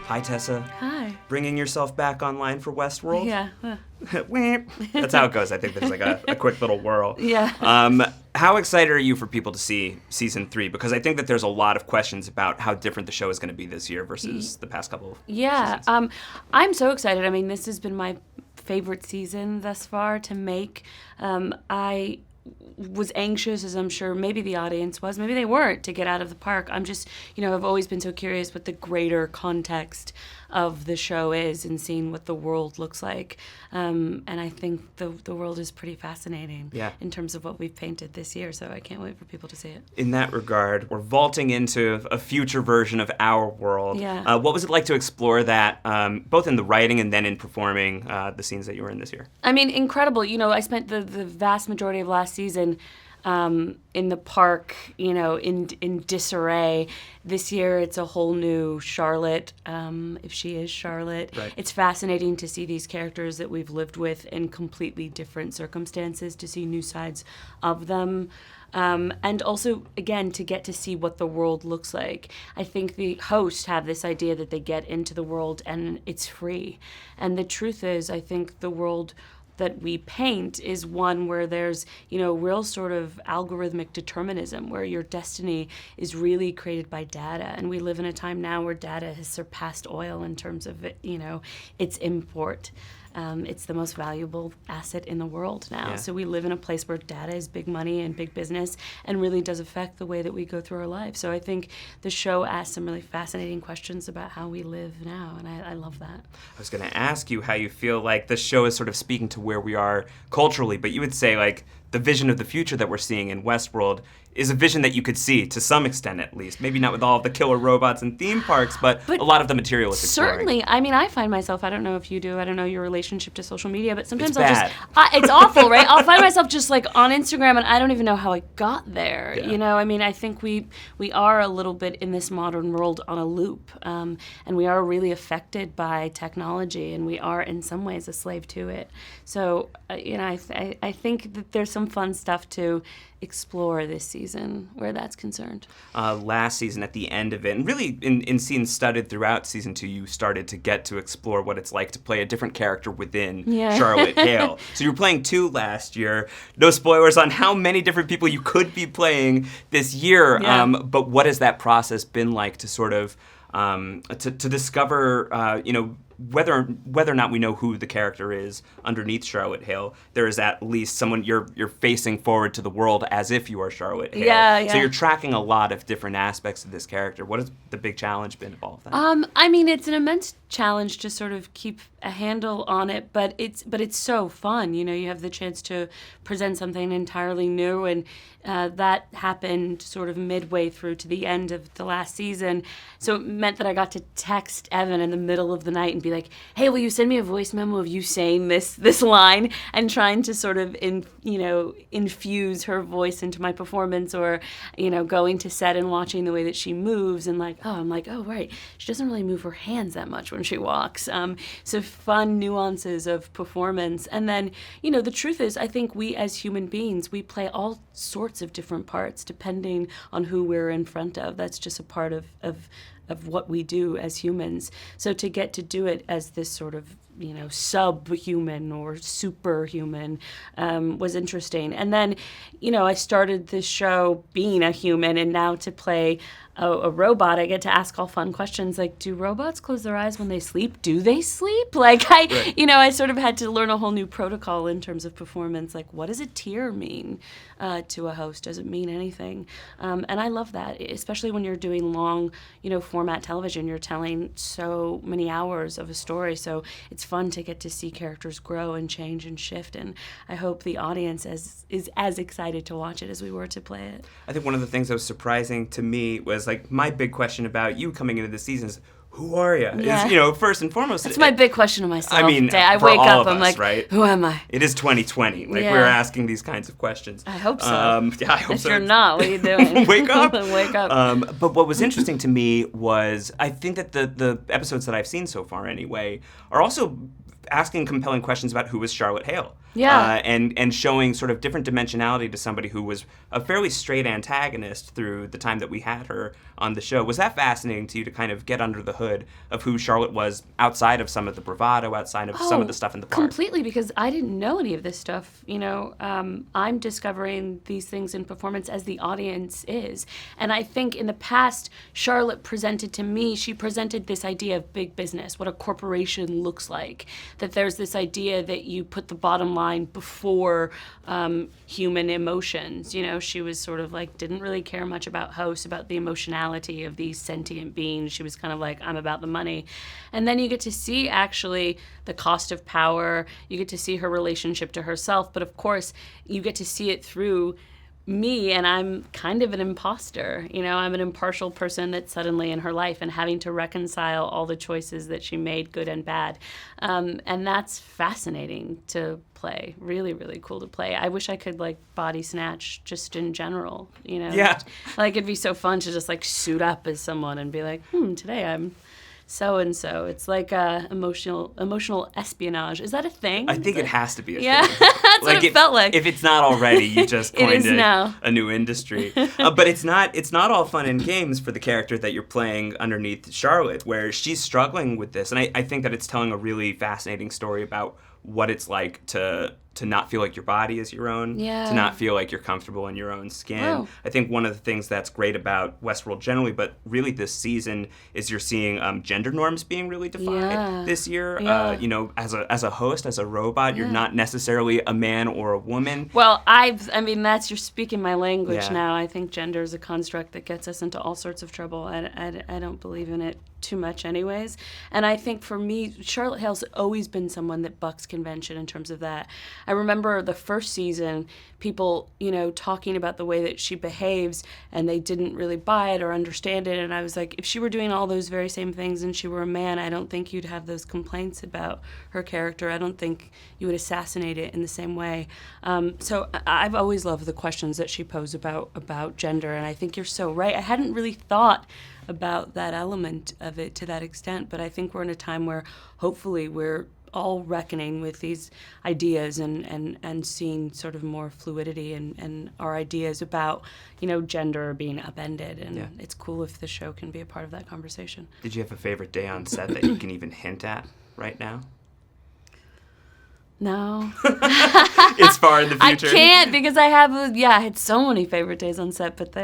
Hi, Tessa. Hi. Bringing yourself back online for Westworld? Yeah. That's how it goes. I think there's like a quick little whirl. Yeah. How excited are you for people to see season 3? Because I think that there's a lot of questions about how different the show is going to be this year versus the past couple of seasons. I'm so excited. I mean, this has been my favorite season thus far to make. I was anxious, as I'm sure maybe the audience was, maybe they weren't, to get out of the park. I'm just, I've always been so curious what the greater context of the show is and seeing what the world looks like. And I think the world is pretty fascinating in terms of what we've painted this year, so I can't wait for people to see it. In that regard, we're vaulting into a future version of our world. Yeah. What was it like to explore that, both in the writing and then in performing the scenes that you were in this year? I mean, incredible. I spent the vast majority of last season in the park, in disarray. This year, it's a whole new Charlotte, if she is Charlotte. Right. It's fascinating to see these characters that we've lived with in completely different circumstances, to see new sides of them. And also, again, to get to see what the world looks like. I think the hosts have this idea that they get into the world and it's free. And the truth is, I think the world that we paint is one where there's, real sort of algorithmic determinism, where your destiny is really created by data. And we live in a time now where data has surpassed oil in terms of, its import. It's the most valuable asset in the world now. Yeah. So we live in a place where data is big money and big business and really does affect the way that we go through our lives. So I think the show asks some really fascinating questions about how we live now, and I love that. I was going to ask you how you feel like the show is sort of speaking to where we are culturally, but you would say like the vision of the future that we're seeing in Westworld is a vision that you could see to some extent, at least. Maybe not with all of the killer robots and theme parks, but a lot of the material it's exploring. Certainly. I mean, I find myself, I don't know if you do, I don't know your relationship to social media, but sometimes It's I'll bad. it's awful, right? I'll find myself just like on Instagram and I don't even know how I got there. Yeah. I mean, I think we are a little bit in this modern world on a loop, and we are really affected by technology, and we are in some ways a slave to it. So, I think that there's some fun stuff to explore this season where that's concerned. Last season, at the end of it, and really in scenes studded throughout season 2, you started to get to explore what it's like to play a different character within Charlotte Hale. So you were playing 2 last year. No spoilers on how many different people you could be playing this year, but what has that process been like to sort of to discover, whether or not we know who the character is underneath Charlotte Hale, there is at least someone you're facing forward to the world as if you are Charlotte Hale. Yeah. So you're tracking a lot of different aspects of this character. What has the big challenge been of all of that? I mean, it's an immense challenge to sort of keep a handle on it, but it's so fun. You have the chance to present something entirely new, and that happened sort of midway through to the end of the last season. So it meant that I got to text Evan in the middle of the night and be like, "Hey, will you send me a voice memo of you saying this line?" and trying to sort of infuse her voice into my performance, or going to set and watching the way that she moves, and I'm like, oh right, she doesn't really move her hands that much when she walks. So fun nuances of performance. And then, the truth is, I think we as human beings, we play all sorts of different parts depending on who we're in front of. That's just a part of what we do as humans. So to get to do it as this sort of subhuman or superhuman was interesting. And then, I started this show being a human, and now to play a robot, I get to ask all fun questions like, do robots close their eyes when they sleep? Do they sleep? I sort of had to learn a whole new protocol in terms of performance. Like, what does a tear mean to a host? Does it mean anything? And I love that, especially when you're doing long, format television. You're telling so many hours of a story, so it's fun to get to see characters grow and change and shift, and I hope the audience is as excited to watch it as we were to play it. I think one of the things that was surprising to me was like my big question about you coming into the season is, who are you? Yeah. Is, first and foremost. That's my big question to myself. I mean, I for wake all up, of I'm us, like, right? Who am I? It is 2020. We're asking these kinds of questions. I hope so. Yeah, I hope if so. you're not, what are you doing? Wake up. Wake up. But what was interesting to me was I think that the episodes that I've seen so far anyway are also asking compelling questions about who is Charlotte Hale. Yeah. And showing sort of different dimensionality to somebody who was a fairly straight antagonist through the time that we had her on the show. Was that fascinating to you to kind of get under the hood of who Charlotte was outside of some of the bravado, outside of some of the stuff in the park? Completely, because I didn't know any of this stuff. I'm discovering these things in performance as the audience is. And I think in the past, Charlotte presented to me, she presented this idea of big business, what a corporation looks like, that there's this idea that you put the bottom line before human emotions. She was sort of like, didn't really care much about hosts, about the emotionality of these sentient beings. She was kind of like, I'm about the money. And then you get to see actually the cost of power. You get to see her relationship to herself. But of course, you get to see it through me, and I'm kind of an imposter. I'm an impartial person that's suddenly in her life and having to reconcile all the choices that she made, good and bad. And that's fascinating to play. Really, really cool to play. I wish I could body snatch just in general, Yeah. It'd be so fun to just suit up as someone and be like, today I'm so-and-so. It's like emotional espionage. Is that a thing? I think it has to be a thing. That's what it felt like. If it's not already, you just coined a new industry. But it's not all fun and games for the character that you're playing underneath Charlotte, where she's struggling with this. And I think that it's telling a really fascinating story about what it's like to not feel like your body is your own, to not feel like you're comfortable in your own skin. Wow. I think one of the things that's great about Westworld generally, but really this season, is you're seeing gender norms being really defined this year. Yeah. As a host, as a robot, you're not necessarily a man or a woman. Well, you're speaking my language now. I think gender is a construct that gets us into all sorts of trouble. I don't believe in it too much anyways. And I think for me, Charlotte Hale's always been someone that bucks convention in terms of that. I remember the first season, people, talking about the way that she behaves, and they didn't really buy it or understand it. And I was like, if she were doing all those very same things and she were a man, I don't think you'd have those complaints about her character. I don't think you would assassinate it in the same way. So I've always loved the questions that she posed about gender, and I think you're so right. I hadn't really thought about that element of it to that extent, but I think we're in a time where hopefully we're all reckoning with these ideas and seeing sort of more fluidity and our ideas about, gender being upended. And it's cool if the show can be a part of that conversation. Did you have a favorite day on set that you can even hint at right now? No. It's far in the future. I can't, because I had so many favorite days on set, but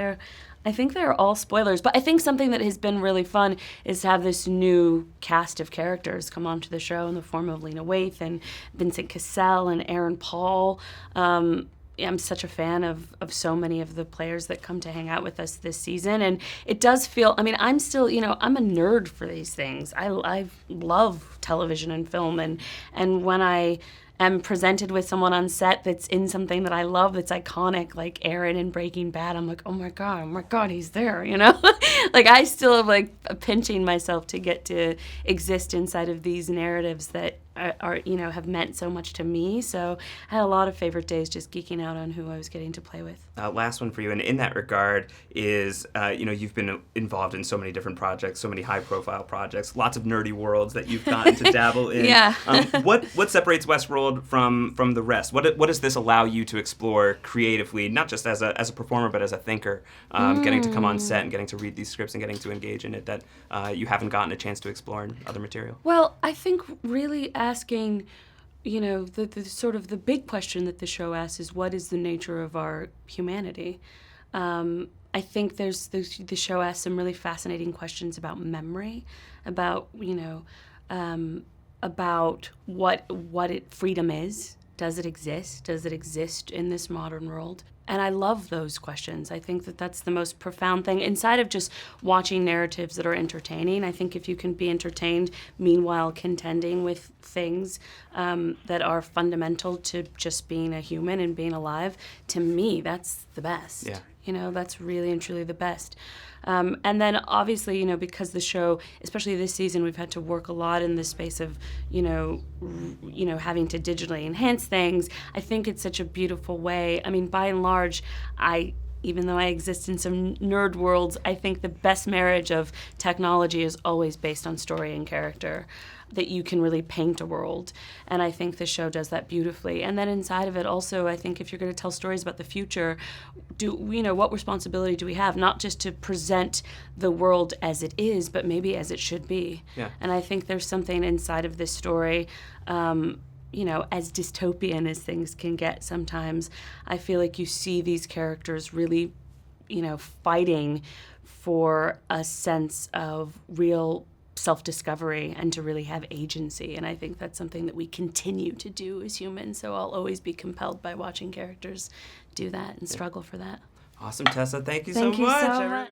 I think they're all spoilers. But I think something that has been really fun is to have this new cast of characters come onto the show in the form of Lena Waithe and Vincent Cassell and Aaron Paul. I'm such a fan of so many of the players that come to hang out with us this season. And it does feel, I'm still, I'm a nerd for these things. I love television and film. And when I am presented with someone on set that's in something that I love, that's iconic, like Aaron in Breaking Bad, I'm like, oh my God, he's there, I still am pinching myself to get to exist inside of these narratives that are have meant so much to me. So I had a lot of favorite days just geeking out on who I was getting to play with. Last one for you, and in that regard is, you've been involved in so many different projects, so many high-profile projects, lots of nerdy worlds that you've gotten to dabble in. Yeah. What separates Westworld from the rest? What does this allow you to explore creatively, not just as a performer, but as a thinker, getting to come on set and getting to read these scripts and getting to engage in it that you haven't gotten a chance to explore in other material? Well, I think really asking, the sort of the big question that the show asks is, what is the nature of our humanity? I think the show asks some really fascinating questions about memory, about about what freedom is. Does it exist? Does it exist in this modern world? And I love those questions. I think that that's the most profound thing. Inside of just watching narratives that are entertaining, I think if you can be entertained, meanwhile contending with things that are fundamental to just being a human and being alive, to me, that's the best. Yeah. That's really and truly the best. And then obviously, because the show, especially this season, we've had to work a lot in the space of, having to digitally enhance things. I think it's such a beautiful way. By and large, I even though I exist in some nerd worlds, I think the best marriage of technology is always based on story and character, that you can really paint a world. And I think the show does that beautifully. And then inside of it also, I think if you're going to tell stories about the future, what responsibility do we have? Not just to present the world as it is, but maybe as it should be. Yeah. And I think there's something inside of this story, as dystopian as things can get sometimes, I feel like you see these characters really, fighting for a sense of real self-discovery and to really have agency. And I think that's something that we continue to do as humans. So I'll always be compelled by watching characters do that and struggle for that. Awesome, Tessa. Thank you so Thank you much. so much.